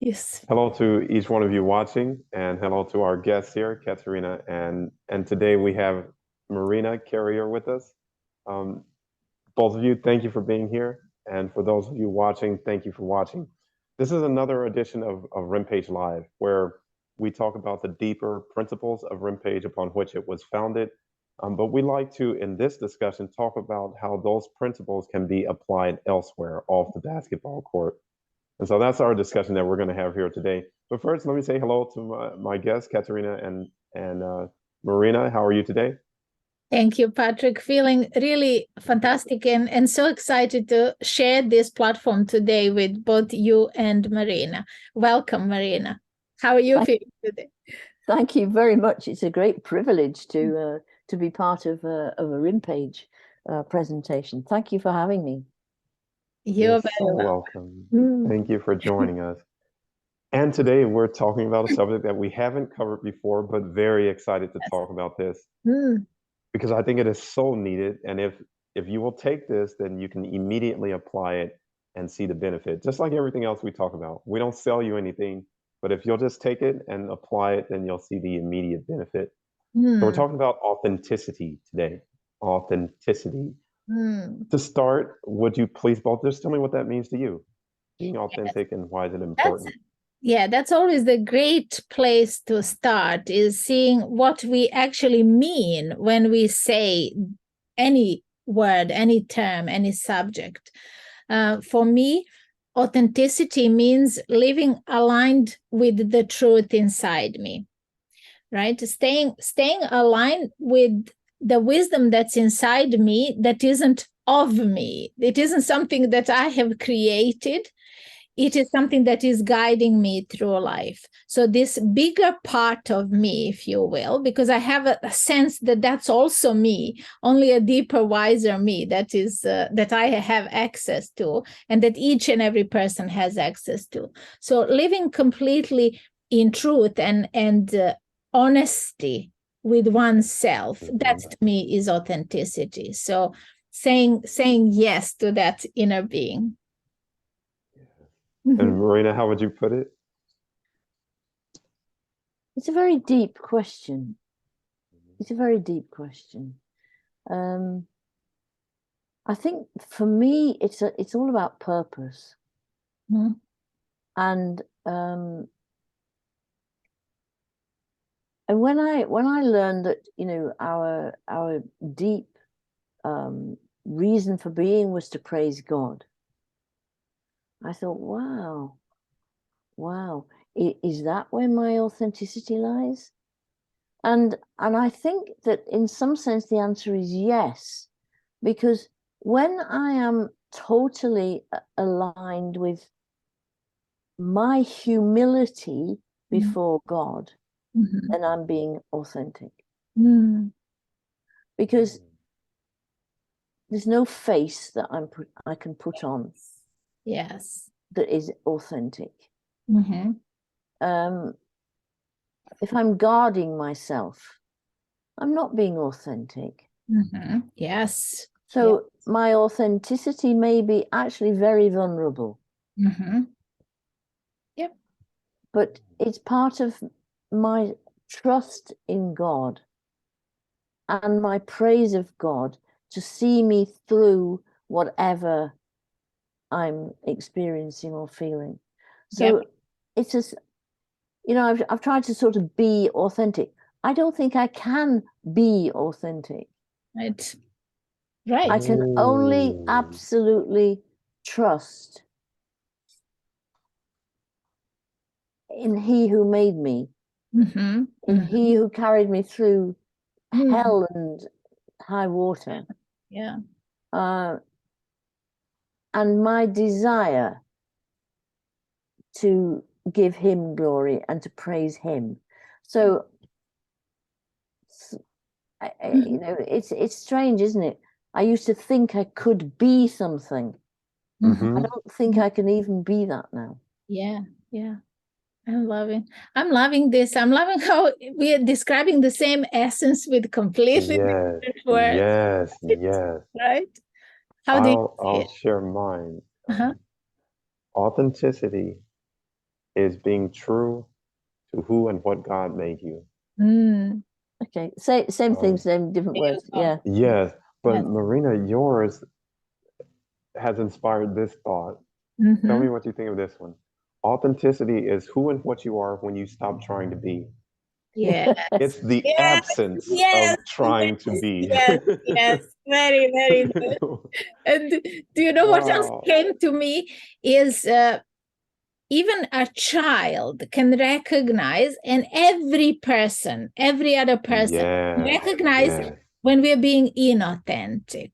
Yes. Hello to each one of you watching, and hello to our guests here, Katerina, and today we have Marina Carrier with us. Um, Both of you, thank you for being here, and for those of you watching, thank you for watching. This is another edition of RIMPAGE Live, where we talk about the deeper principles of RIMPAGE upon which it was founded. But we like to, in this discussion, talk about how those principles can be applied elsewhere off the basketball court. And so that's our discussion that we're going to have here today. But first, let me say hello to my guests, Katerina and Marina. How are you today? Thank you, Patrick. Feeling really fantastic and so excited to share this platform today with both you and Marina. Welcome, Marina. How are you Thank, feeling today? thank you very much. It's a great privilege to be part of a RIMPAGE presentation. Thank you for having me. You're You're so very welcome. welcome. Thank you for joining us. And today we're talking about a subject that we haven't covered before, but very excited to talk about this Mm, because I think it is so needed. And if you will take this, then you can immediately apply it and see the benefit. Just like everything else we talk about. We don't sell you anything, but if you'll just take it and apply it, then you'll see the immediate benefit. So we're mm, talking about authenticity today. Authenticity. mm. To start, would you please both just tell me what that means to you? Being Yes, authentic and why is it that's important? yeah, that's always the great place to start is seeing what we actually mean when we say any word, any term, any subject. For me, authenticity means living aligned with the truth inside me, right? Staying aligned with the wisdom that's inside me that isn't of me. It isn't something that I have created. It is something that is guiding me through life. So this bigger part of me, if you will, because I have a sense that that's also me, only a deeper, wiser me that is that I have access to, and that each and every person has access to. So living completely in truth and honesty with oneself, that Mhm. to me is authenticity. So saying yes to that inner being. And Marina, how would you put it? It's a very deep question. It's a very deep question. Um, I think for me, it's all about purpose. Mm-hmm. And um, and when I learned that, our deep reason for being was to praise God, I thought, wow, is that where my authenticity lies? And I think that in some sense the answer is yes, because when I am totally aligned with my humility before God, Mm-hmm. then I'm being authentic. Mm. Because there's no face that I can put on Yes. that is authentic. Mm-hmm. Um, if I'm guarding myself, I'm not being authentic. Mm-hmm. Yes. Yeah. So my authenticity may be actually very vulnerable, Mm-hmm. Yep. but it's part of my trust in God and my praise of God to see me through whatever I'm experiencing or feeling. Yep. So it's just, I've tried to sort of be authentic. I don't think I can be authentic. Right. Right. I can only Oh, absolutely trust in He who made me, Mm-hmm. in He Mm-hmm. who carried me through Mm. hell and high water. Yeah. Uh, and my desire to give Him glory and to praise Him. So, it's strange, isn't it? I used to think I could be something. I Mm-hmm. mm-hmm. don't think I can even be that now. Yeah. Yeah. I'm loving this. I'm loving how we are describing the same essence with completely Yes, different words. yes, yes. Right? How do you I'll see it? share mine. Uh-huh. Authenticity is being true to who and what God made you. Mm. Okay, same thing, same different There you words. go. Yeah. Yes, but Yes. Marina, yours has inspired this thought. Tell Mhm. me what you think of this one. Authenticity is who and what you are when you stop trying to be. Yes. It's the Yes. absence Yes. of trying to Yes. be. Yes. Yes. Very, very good. And do you know what else Wow. came to me is even a child can recognize, and every person, every other person Yes, recognize yes, when we're being inauthentic,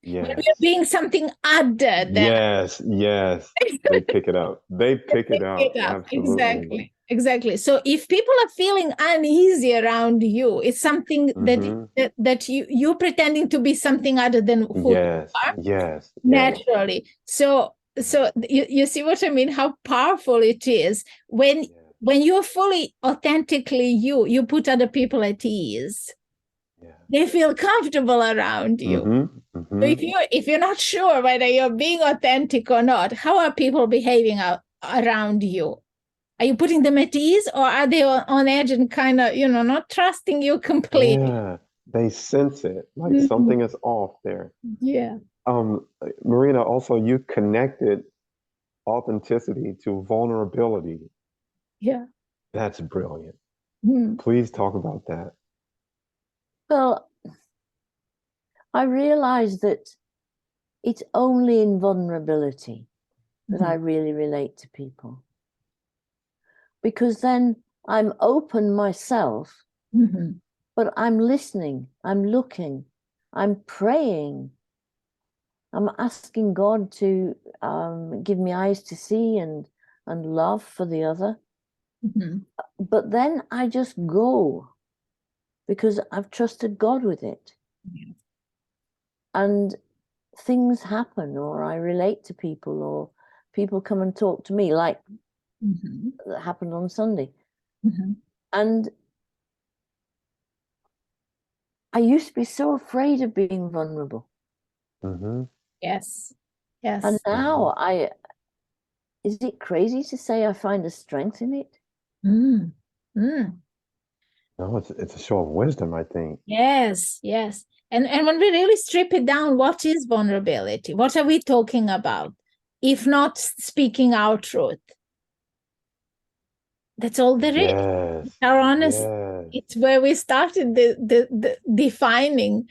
when yes, we're being something other than yes, yes. They pick it up. They pick it it up. up. Absolutely. Exactly. Exactly. So if people are feeling uneasy around you, it's something Mm-hmm. that you're pretending to be something other than who you Yes, are yes, yes, naturally. So you see what I mean? How powerful it is when yes, you're fully authentically you put other people at ease. yes. They feel comfortable around you. Mm-hmm. So Mm-hmm. if you're not sure whether you're being authentic or not, how are people behaving around you? Are you putting them at ease, or are they on edge and kind of, not trusting you completely? Yeah, they sense it, like Mhm. something is off there. Yeah. Marina, also you connected authenticity to vulnerability. Yeah. That's brilliant. Mm. Please talk about that. Well, I realize that it's only in vulnerability that I really relate to people. Because then I'm open myself, Mhm. but I'm listening, I'm looking, I'm praying, I'm asking God to give me eyes to see and love for the other. Mhm. But then I just go because I've trusted God with it. Yeah. And things happen, or I relate to people, or people come and talk to me, like Mhm. that happened on Sunday. Mhm. And I used to be so afraid of being vulnerable. Mm-hmm. Yes. And Yes. now is it crazy to say I find a strength in it? Mm. Mm. No, it's a show of wisdom, I think. Yes. Yes. And when we really strip it down, what is vulnerability? What are we talking about? If not speaking our truth, that's all there is. Yes, Our honest. yes, It's where we started the defining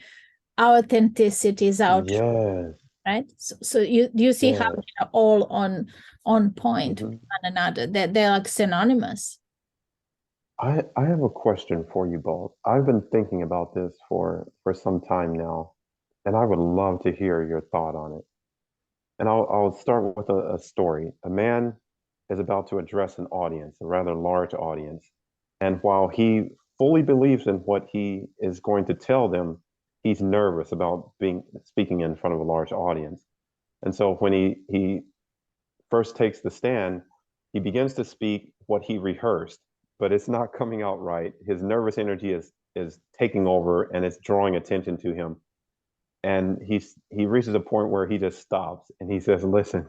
our authenticity is our truth, yes, right? So you see how yes. they're all on point with Mm-hmm. one another. They're like synonymous. I have a question for you both. I've been thinking about this for some time now, and I would love to hear your thought on it. And I'll start with a story. A man is about to address an audience, a rather large audience. And while he fully believes in what he is going to tell them, he's nervous about speaking in front of a large audience. And so when he first takes the stand, he begins to speak what he rehearsed, but it's not coming out right. His nervous energy is taking over and it's drawing attention to him. And he reaches a point where he just stops and he says, "Listen,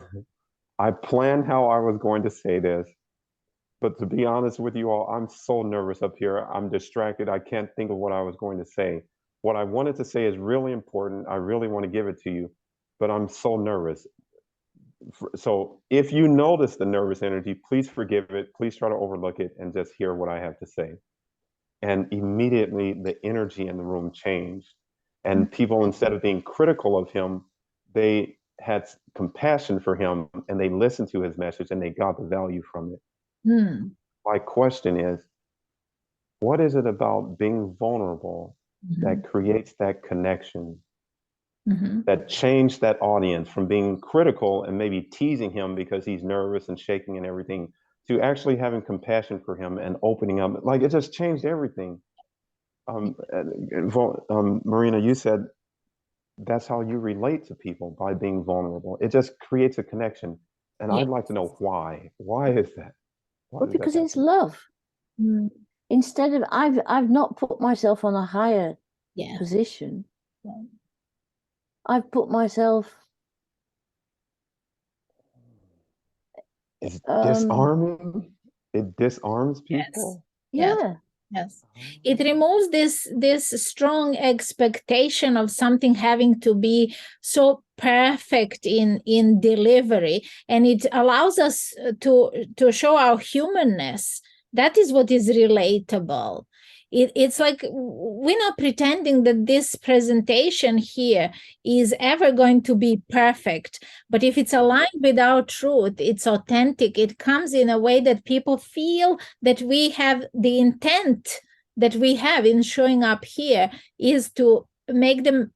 I planned how I was going to say this, but to be honest with you all, I'm so nervous up here. I'm distracted. I can't think of what I was going to say. What I wanted to say is really important. I really want to give it to you, but I'm so nervous. So if you notice the nervous energy, please forgive it. Please try to overlook it and just hear what I have to say." And immediately the energy in the room changed. And people, instead of being critical of him, they had compassion for him and they listened to his message and they got the value from it. Hmm. My question is, what is it about being vulnerable that creates that connection, Mhm. that changed that audience from being critical and maybe teasing him because he's nervous and shaking and everything, to actually having compassion for him and opening up? Like, it just changed everything. Marina, you said that's how you relate to people, by being vulnerable. It just creates a connection. And Yeah. I'd like to know why. Why is that? Why Well, does that because it's happen? love. Mm. Instead of I've not put myself on a higher Yeah. position. Yeah. I've put myself It's disarming. It disarms Yes. people. Yeah. Yes. It removes this strong expectation of something having to be so perfect in delivery, and it allows us to show our humanness. That is what is relatable. It's like we're not pretending that this presentation here is ever going to be perfect, but if it's aligned with our truth, it's authentic, it comes in a way that people feel that we have the intent that we have in showing up here is to make them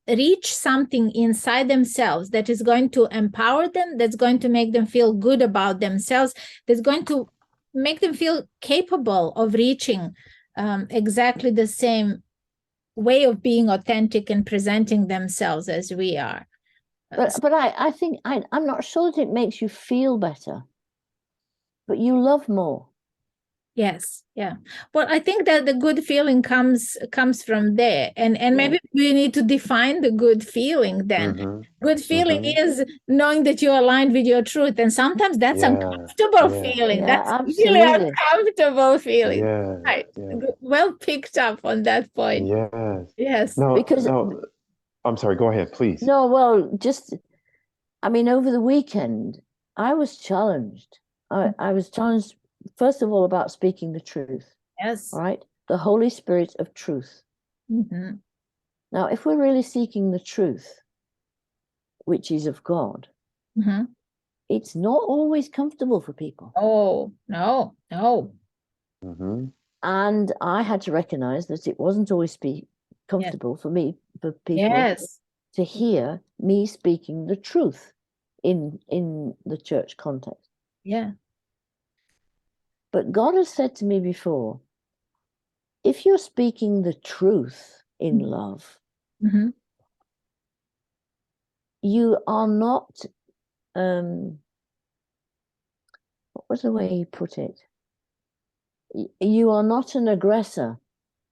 reach something inside themselves that is going to empower them, that's going to make them feel good about themselves, that's going to make them feel capable of reaching exactly the same way of being authentic and presenting themselves as we are. But I think I'm not sure that it makes you feel better, but you love more. Yes, yeah. Well, I think that the good feeling comes from there, and maybe we need to define the good feeling then. Good feeling is knowing that you're aligned with your truth, and sometimes that's uncomfortable feeling. Yeah, that's absolutely. really uncomfortable feeling. Yeah, Right. yeah. Well picked up on that point. Yes. Yes. No, Because no. I'm sorry. Go ahead, please. no, well, just I mean, over the weekend, I was challenged. I was challenged, first of all, about speaking the truth. Yes. All right, the Holy Spirit of truth. Mm-hmm. Now, if we're really seeking the truth, which is of God, Mm-hmm. it's not always comfortable for people. Oh, no. Mm-hmm. And I had to recognize that it wasn't always comfortable for me, for people to hear me speaking the truth in the church context. Yeah. But God has said to me before, if you're speaking the truth in love, you are not, what was the way he put it? You are not an aggressor.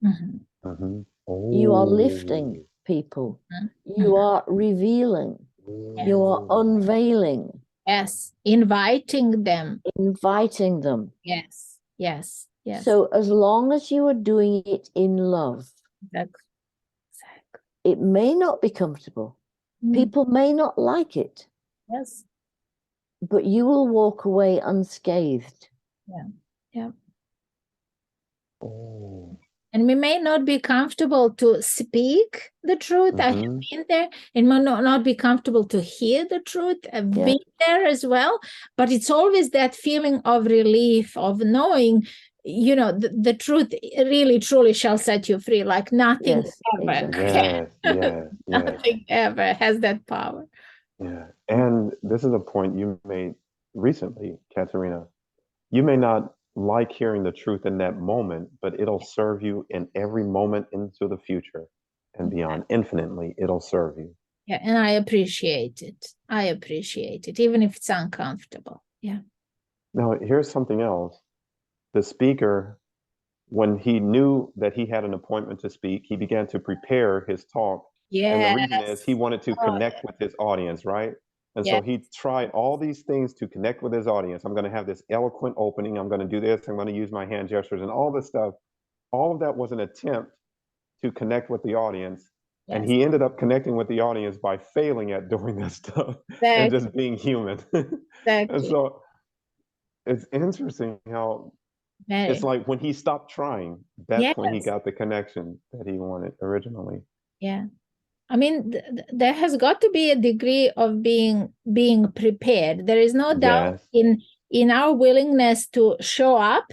You are lifting people. You are revealing. You are unveiling. Yes. Inviting them. Yes. Yes. So as long as you are doing it in love, Exactly. it may not be comfortable. People may not like it. Yes. But you will walk away unscathed. Yeah. And we may not be comfortable to speak the truth. I have been there. It may not be comfortable to hear the truth. I've been there as well. But it's always that feeling of relief, of knowing, the truth really, truly shall set you free. Like nothing ever can. Nothing ever has that power. Yeah. And this is a point you made recently, Katerina. You may not like hearing the truth in that moment, but it'll serve you in every moment into the future and beyond. Infinitely, it'll serve you. Yeah, and I appreciate it. Even if it's uncomfortable. Yeah. Now, here's something else. The speaker, when he knew that he had an appointment to speak, he began to prepare his talk. And the reason is he wanted to connect with his audience, right? And so he tried all these things to connect with his audience. I'm going to have this eloquent opening. I'm going to do this. I'm going to use my hand gestures and all this stuff. All of that was an attempt to connect with the audience. And he ended up connecting with the audience by failing at doing that stuff and just being human. And so it's interesting how it's like when he stopped trying, that's when he got the connection that he wanted originally. Yeah. I mean, there has got to be a degree of being prepared. There is no doubt in our willingness to show up.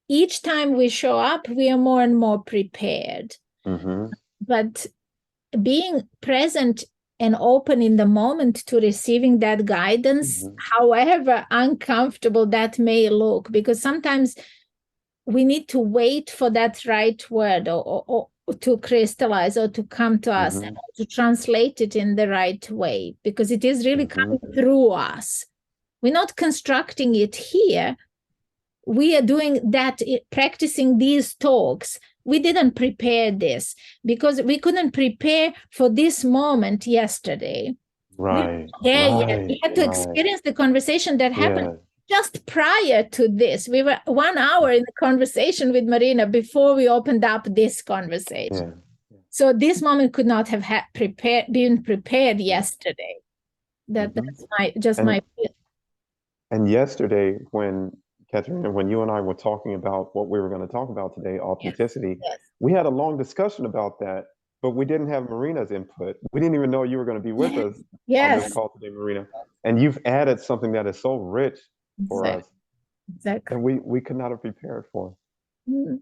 Each time we show up, we are more and more prepared. But being present and open in the moment to receiving that guidance, however uncomfortable that may look, because sometimes we need to wait for that right word or to crystallize or to come to us and to translate it in the right way, because it is really coming through us. We're not constructing it here. We are doing that, practicing these talks. We didn't prepare this because we couldn't prepare for this moment yesterday. Right. Yeah, yeah. Right. We had to Right. experience the conversation that happened Yeah. just prior to this. We were 1 hour in the conversation with Marina before we opened up this conversation. Yeah. So this moment could not have been prepared yesterday. Mhm. That's my feel. And yesterday, when Katerina, when you and I were talking about what we were going to talk about today, authenticity, Yes. we had a long discussion about that, but we didn't have Marina's input. We didn't even know you were going to be with us on this Yes. call today, Marina. And you've added something that is so rich for us Exactly. that we could not have prepared for. Mm.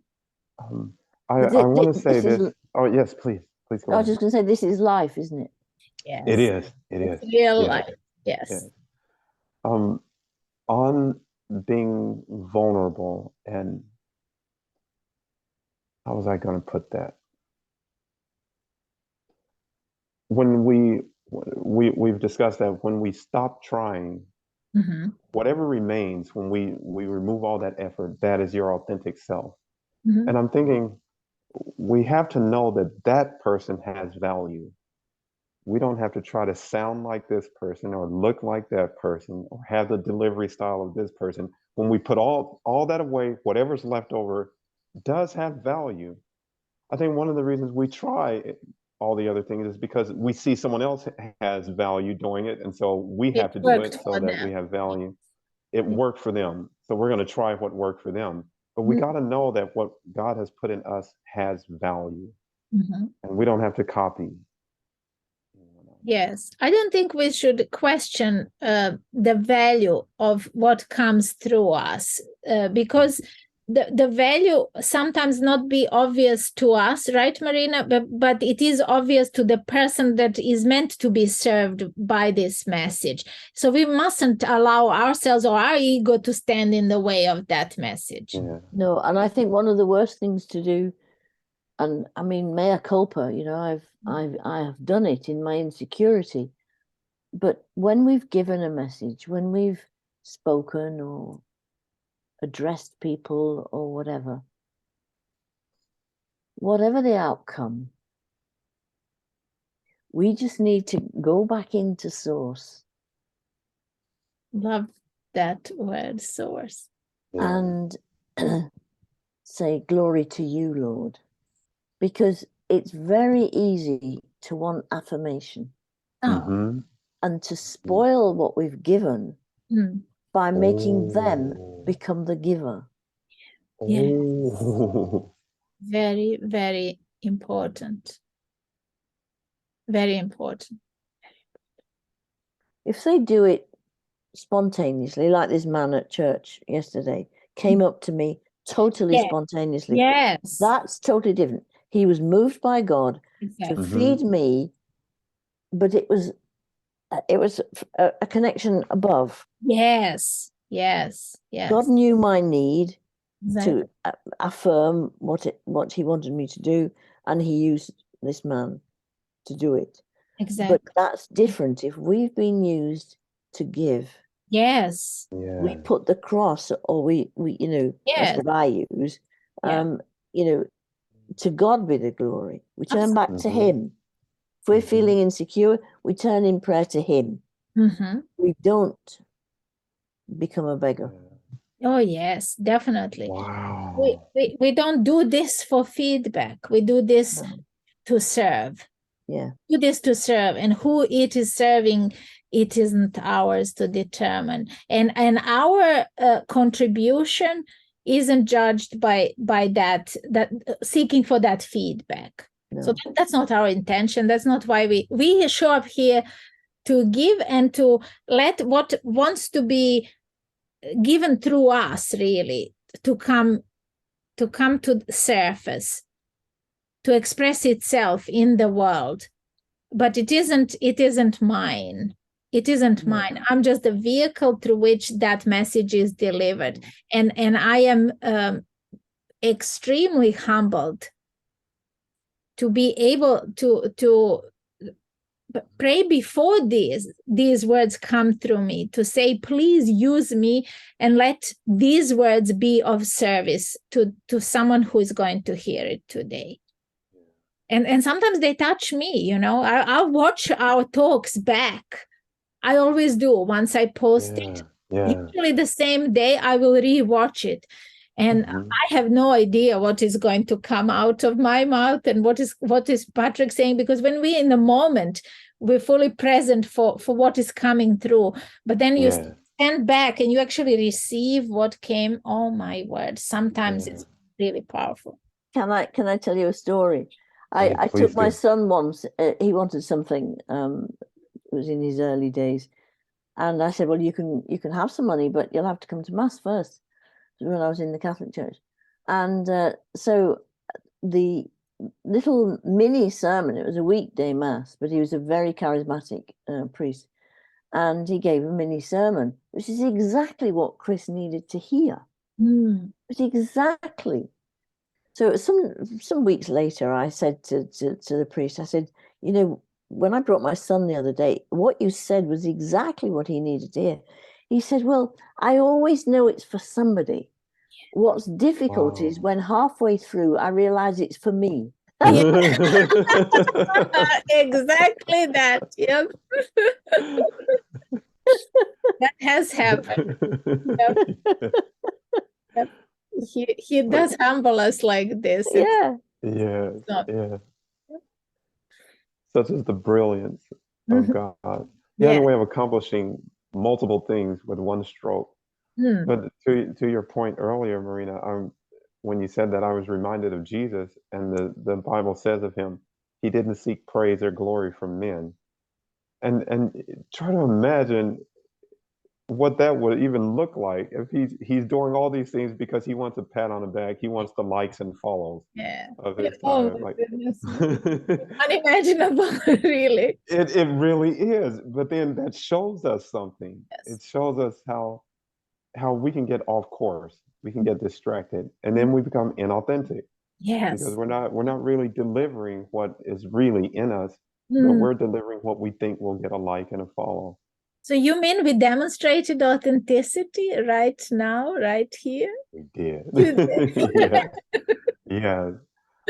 I want to say this. isn't- Oh, yes, please. Please go I was ahead. just going to say, this is life, isn't it? Yes. It is. It It's is. real Yes. life. Yes. Yes. On being vulnerable, and how was I going to put that? When we've discussed that when we stop trying, Mhm. whatever remains, when we remove all that effort, that is your authentic self. Mhm. And I'm thinking we have to know that that person has value. We don't have to try to sound like this person or look like that person or have the delivery style of this person. When we put all that away, whatever's left over does have value. I think one of the reasons we try all the other things is because we see someone else has value doing it, and so we It have to do worked it so for that we them. have value. It worked for them, so we're going to try what worked for them. But we Mhm. got to know that what God has put in us has value, Mhm. and we don't have to copy. Yes, I don't think we should question the value of what comes through us because the value sometimes not be obvious to us, right, Marina? But it is obvious to the person that is meant to be served by this message. So we mustn't allow ourselves or our ego to stand in the way of that message. Yeah. No, and I think one of the worst things to do, and I mean, mea culpa, you know, I have done it in my insecurity. But when we've given a message, when we've spoken or addressed people or whatever the outcome, we just need to go back into source. Love that word, source. Yeah. And say, glory to you, Lord. Because it's very easy to want affirmation Mm-hmm. and to spoil what we've given by making them become the giver. Yeah. Oh. Very, very important. Very important. If they do it spontaneously, like this man at church yesterday came up to me totally spontaneously. Yes. That's totally different. He was moved by God to feed me, but it was a connection above. Yes. Yes. Yes. God knew my need Exactly. to affirm what he wanted me to do, and he used this man to do it. Exactly. But that's different. If we've been used to give, yes, we put the cross, or we you know, that's what I use. You know, to God be the glory. We turn back to him. If we're feeling insecure, we turn in prayer to him. We don't become a beggar. Oh yes, definitely. Wow. We don't do this for feedback. We do this to serve. Yeah. Do this to serve, and who it is serving, it isn't ours to determine. And our contribution isn't judged by that seeking for that feedback. No. So that's not our intention. That's not why we show up here to give and to let what wants to be given through us really to come to the surface, to express itself in the world. But it isn't mine. It isn't mine. I'm just the vehicle through which that message is delivered. And I am extremely humbled to be able to pray before these words come through me, to say, please use me and let these words be of service to someone who is going to hear it today. And sometimes they touch me, you know. I'll watch our talks back. I always do. Once I post it, usually the same day, I will re-watch it. And I have no idea what is going to come out of my mouth and what is Patrick saying, because when we're in the moment, we're fully present for what is coming through. But then you stand back and you actually receive what came. Oh my word. Sometimes it's really powerful. Can I tell you a story? I took my son once, he wanted something, it was in his early days. And I said, well, you can have some money, but you'll have to come to Mass first. When I was in the Catholic Church. And so the little mini sermon, it was a weekday Mass, but he was a very charismatic priest. And he gave a mini sermon, which is exactly what Chris needed to hear. But exactly. So some weeks later, I said to the priest, I said, you know, when I brought my son the other day, what you said was exactly what he needed to hear. He said, well, I always know it's for somebody. What's difficult is when halfway through, I realize it's for me. Exactly that. Yep. That has happened. Yep. Yep. He does humble us like this. Yeah. Such is the brilliance of God. He has a way of accomplishing multiple things with one stroke. But to your point earlier, Marina, when you said that, I was reminded of Jesus, and the Bible says of him, he didn't seek praise or glory from men. And try to imagine what that would even look like if he's doing all these things because he wants a pat on the back, he wants the likes and follows of his time. Like, unimaginable, really. It really is. But then that shows us something. It shows us how we can get off course, we can get distracted, and then we become inauthentic. Because we're not really delivering what is really in us, but we're delivering what we think will get a like and a follow. So you mean we demonstrated authenticity right now, right here? We did. Yes.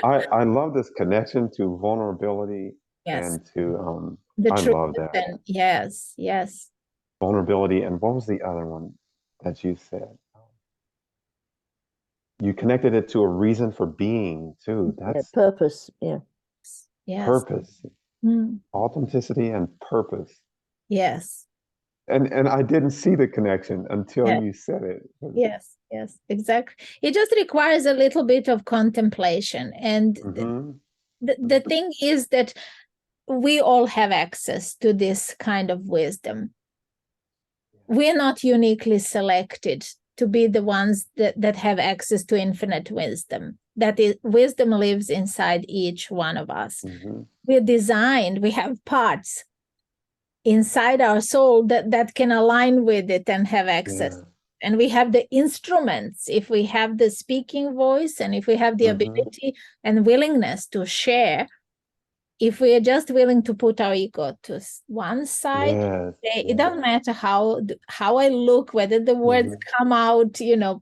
I love this connection to vulnerability and to the I truth. love that. Yes. Vulnerability, and what was the other one that you said? You connected it to a reason for being too. That's purpose. Purpose. Authenticity and purpose. Yes. And I didn't see the connection until you said it. Yes, exactly. It just requires a little bit of contemplation. And the thing is that we all have access to this kind of wisdom. We're not uniquely selected to be the ones that have access to infinite wisdom. That is, wisdom lives inside each one of us. We're designed, we have parts inside our soul that can align with it and have access. And we have the instruments. If we have the speaking voice, and if we have the ability and willingness to share, if we are just willing to put our ego to one side, it doesn't matter how I look, whether the words come out, you know,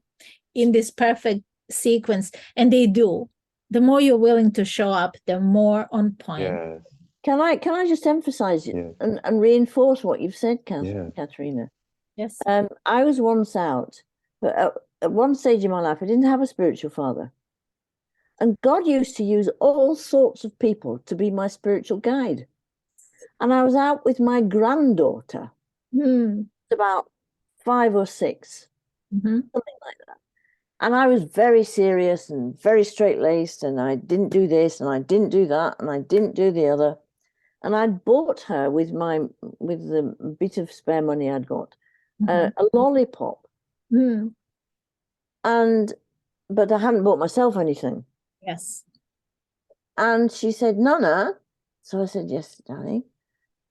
in this perfect sequence, and they do. The more you're willing to show up, the more on point. Can I just emphasize it and reinforce what you've said, Katerina? Yes. I was once out, but at one stage in my life, I didn't have a spiritual father. And God used to use all sorts of people to be my spiritual guide. And I was out with my granddaughter, about 5 or 6, something like that. And I was very serious and very straight-laced, and I didn't do this, and I didn't do that, and I didn't do the other. And I'd bought her with the bit of spare money I'd got, a lollipop. But I hadn't bought myself anything. Yes. And she said, Nana. So I said, yes, darling.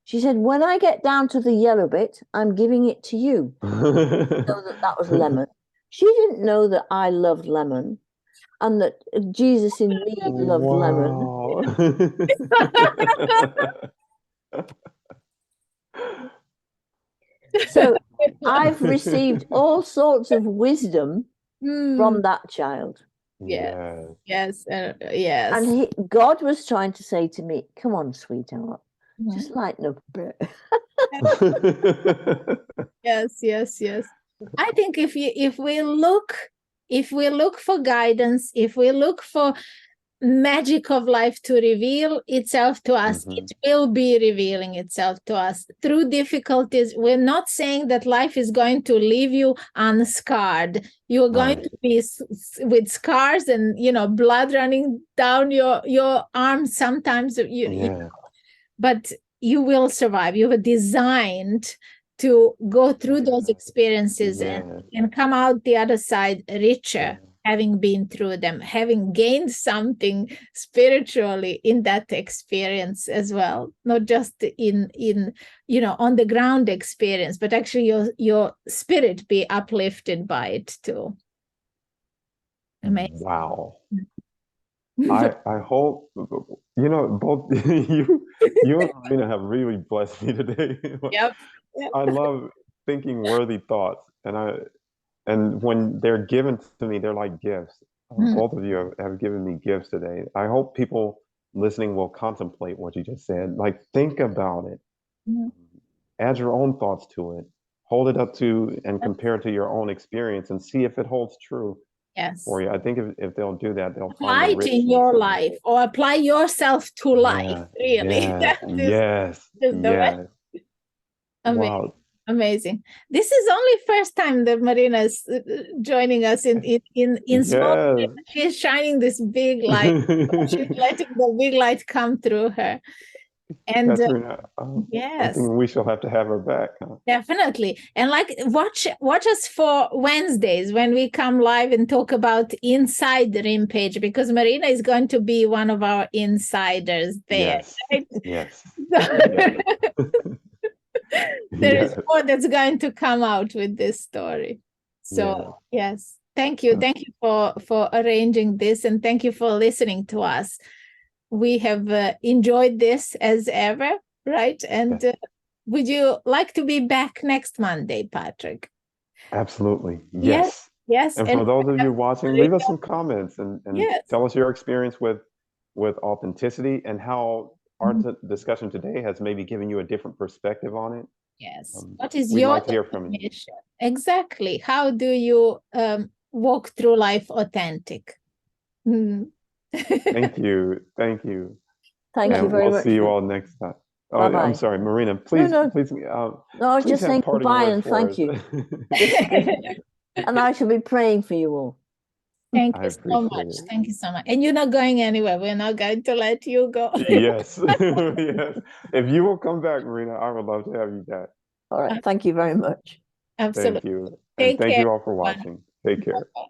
She said, when I get down to the yellow bit, I'm giving it to you. So that was lemon. She didn't know that I loved lemon and that Jesus in me loved lemon. So I've received all sorts of wisdom from that child. Yes. Yes. Yes. Yes. And God was trying to say to me, come on, sweetheart, Mhm. just lighten up a bit. Yes, yes, yes. I think if we look for guidance, if we look for magic of life to reveal itself to us, it will be revealing itself to us through difficulties. We're not saying that life is going to leave you unscarred. You're going to be with scars and blood running down your arms sometimes, but you will survive. You were designed to go through those experiences and come out the other side richer, having been through them, having gained something spiritually in that experience as well, not just in on the ground experience, but actually your spirit be uplifted by it too. Amazing. Wow. I hope both you and Marina have really blessed me today. Yep. I love thinking worthy thoughts, and when they're given to me, they're like gifts. Both of you have given me gifts today. I hope people listening will contemplate what you just said. Like, think about it. Add your own thoughts to it. Hold it up to and compare it to your own experience and see if it holds true. Yes. For you. I think if they'll do that, they'll apply find it in your life, or apply yourself to life. Really, yes. Wow. Amazing. This is only first time that Marina is joining us in small. She's shining this big light. She's letting the big light come through her. And I think we shall have to have her back. Huh? Definitely. And watch us for Wednesdays when we come live and talk about inside the RIMPAGE, because Marina is going to be one of our insiders there. Yes. Right? Yes. There is more that's going to come out with this story. So yes, thank you for arranging this, and thank you for listening to us. We have enjoyed this as ever, right? And would you like to be back next Monday, Patrick? Absolutely. Yes. Yes. And for those of you watching, leave us some comments and tell us your experience with authenticity and how our discussion today has maybe given you a different perspective on it. Yes. What is we'd your like to hear from you. Exactly. How do you walk through life authentic? Thank Thank you. you and very much. We'll see you all next time. Oh, I'm sorry, Marina. Please, please. No, I was just saying goodbye and thank you. And I shall be praying for you all. Thank you so much. Thank you so much. And you're not going anywhere. We're not going to let you go. Yes. Yes. If you will come back, Marina, I would love to have you back. All right. Thank you very much. Absolutely. Thank you. And thank you all for watching. Take care. Bye-bye.